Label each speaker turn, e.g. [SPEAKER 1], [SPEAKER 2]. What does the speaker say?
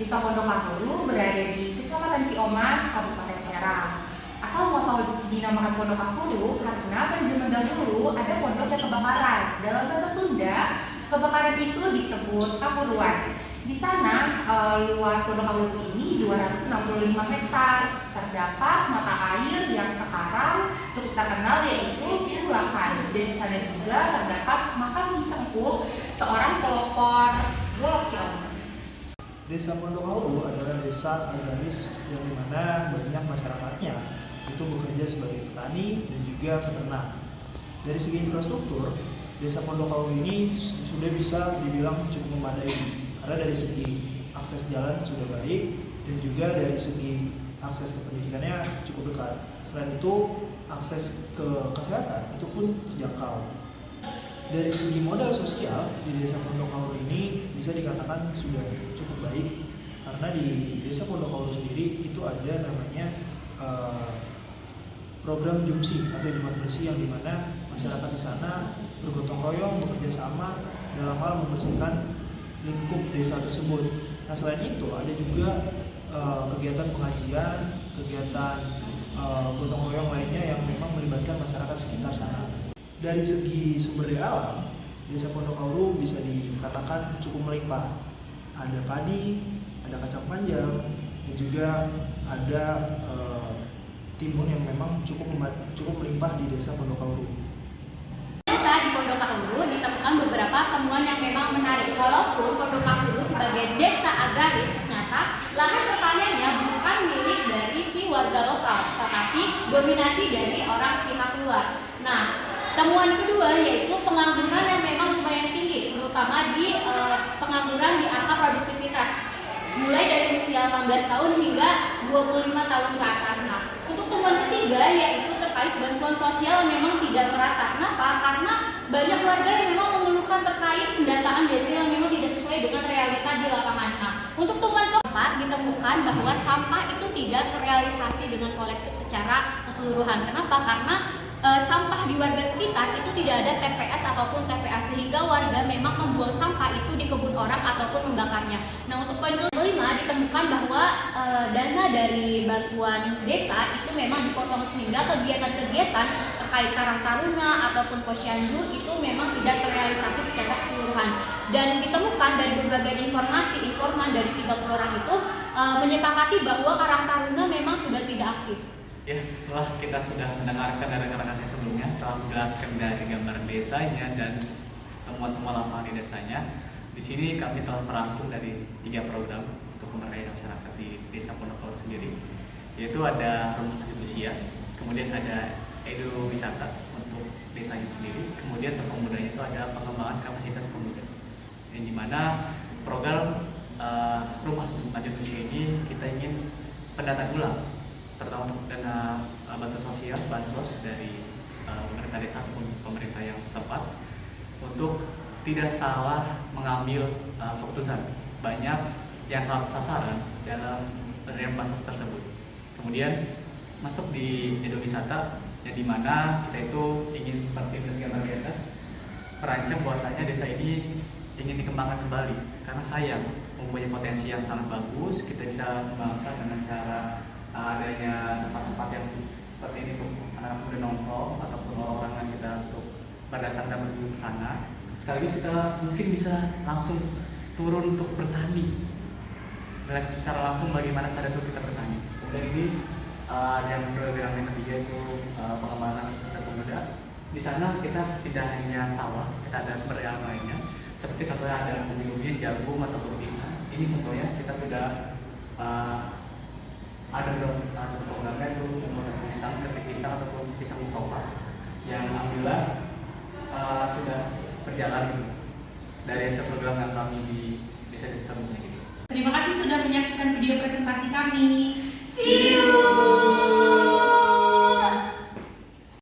[SPEAKER 1] Desa Pondokahulu berada di Kecamatan Ciomas, Kabupaten Serang. Asal muasal dinamakan Pondokahulu karena pada zaman dahulu ada pondok yang kebakaran. Dalam bahasa Sunda, kebakaran itu disebut kapuruan. Di sana luas Pondokahulu ini 265 hektar. Terdapat mata air yang sekarang cukup terkenal yaitu Cilakan. Dan di sana juga terdapat makam Ki Cengkuh, seorang pelopor Golok Ciomas.
[SPEAKER 2] Desa Pondokahulu adalah desa agraris yang dimana banyak masyarakatnya itu bekerja sebagai petani dan juga peternak. Dari segi infrastruktur, desa Pondokahulu ini sudah bisa dibilang cukup memadai karena dari segi akses jalan sudah baik dan juga dari segi akses ke pendidikannya cukup dekat. Selain itu, akses ke kesehatan itu pun terjangkau. Dari segi modal sosial di desa Pondokahulu ini bisa dikatakan sudah cukup baik karena di desa Pondokahulu sendiri itu ada namanya program Jumsi atau Jumat Bersih yang dimana masyarakat di sana bergotong royong bekerja sama dalam hal membersihkan lingkup desa tersebut. Nah selain itu ada juga kegiatan pengajian, kegiatan gotong royong lainnya yang memang melibatkan masyarakat sekitar sana. Dari segi sumber daya alam, desa Pondokahulu bisa dikatakan cukup melimpah. Ada padi, ada kacang panjang, dan juga ada timun yang memang cukup melimpah di desa Pondokahulu.
[SPEAKER 3] Ternyata di Pondokahulu ditemukan beberapa temuan yang memang menarik. Walaupun Pondokahulu sebagai desa agraris, ternyata lahan pertaniannya bukan milik dari si warga lokal, tetapi dominasi dari orang pihak luar. Nah, temuan kedua yaitu pengangguran yang memang lumayan tinggi, terutama di pengangguran di angka produktivitas, mulai dari usia 18 tahun hingga 25 tahun ke atas. Nah, untuk temuan ketiga yaitu terkait bantuan sosial yang memang tidak merata. Kenapa? Karena banyak warga yang memang mengeluhkan terkait pendataan desa yang memang tidak sesuai dengan realita di lapangan. Nah, untuk temuan keempat ditemukan bahwa sampah itu tidak terrealisasi dengan kolektif secara keseluruhan. Kenapa? Karena sampah di warga sekitar itu tidak ada TPS ataupun TPA sehingga warga memang membuang sampah itu di kebun orang ataupun membakarnya. Nah untuk poin kelima ditemukan bahwa dana dari bantuan desa itu memang dipotong sehingga kegiatan-kegiatan terkait Karang Taruna ataupun Posyandu itu memang tidak terrealisasi secara keseluruhan. Dan ditemukan dari berbagai informasi informan dari 30 orang itu menyepakati bahwa Karang Taruna memang sudah tidak aktif.
[SPEAKER 4] Ya, setelah kita sudah mendengarkan dari rekan-rekan saya sebelumnya telah menjelaskan dari gambar desanya dan temuan-temuan lapangan di desanya. Di sini kami telah merangkum dari 3 program untuk pemberdayaan masyarakat di Desa Pondokahulu sendiri, yaitu ada rumah sakit usia, kemudian ada edu wisata untuk desanya sendiri, kemudian untuk pemudanya itu ada pengembangan kapasitas pemuda. Yang dimana program rumah lanjut usia ini kita ingin pendataan ulang, terutama untuk dana bantuan sosial, bansos dari pemerintah desa ataupun pemerintah yang setempat untuk tidak salah mengambil keputusan. Banyak yang salah sasaran dalam penerimaan bansos tersebut. Kemudian masuk di ekowisata yang dimana kita itu ingin seperti gambar di atas merancang bahwasanya desa ini ingin dikembangkan kembali karena sayang mempunyai potensi yang sangat bagus. Kita bisa kembangkan dengan cara adanya tempat-tempat yang seperti ini untuk anak-anak muda nongkrong ataupun orang-orang yang kita untuk berdatang dan menuju ke sana. Sekaligus kita mungkin bisa langsung turun untuk bertani. Melihat secara langsung bagaimana cara itu kita bertani. Kemudian ini yang program yang ketiga itu pengembangan aktivitas pemuda. Di sana kita tidak hanya sawah, kita ada sumber daya alam lainnya. Seperti contohnya ada umbi-umbian, jagung ataupun pisang. Ini contohnya kita sudah ada contoh programnya itu membuat pisang, ketik pisang ataupun pisang Mustafa yang alhamdulillah sudah berjalan gitu, dari program yang kami di desa-desa sebelumnya gitu.
[SPEAKER 1] Terima kasih sudah menyaksikan video presentasi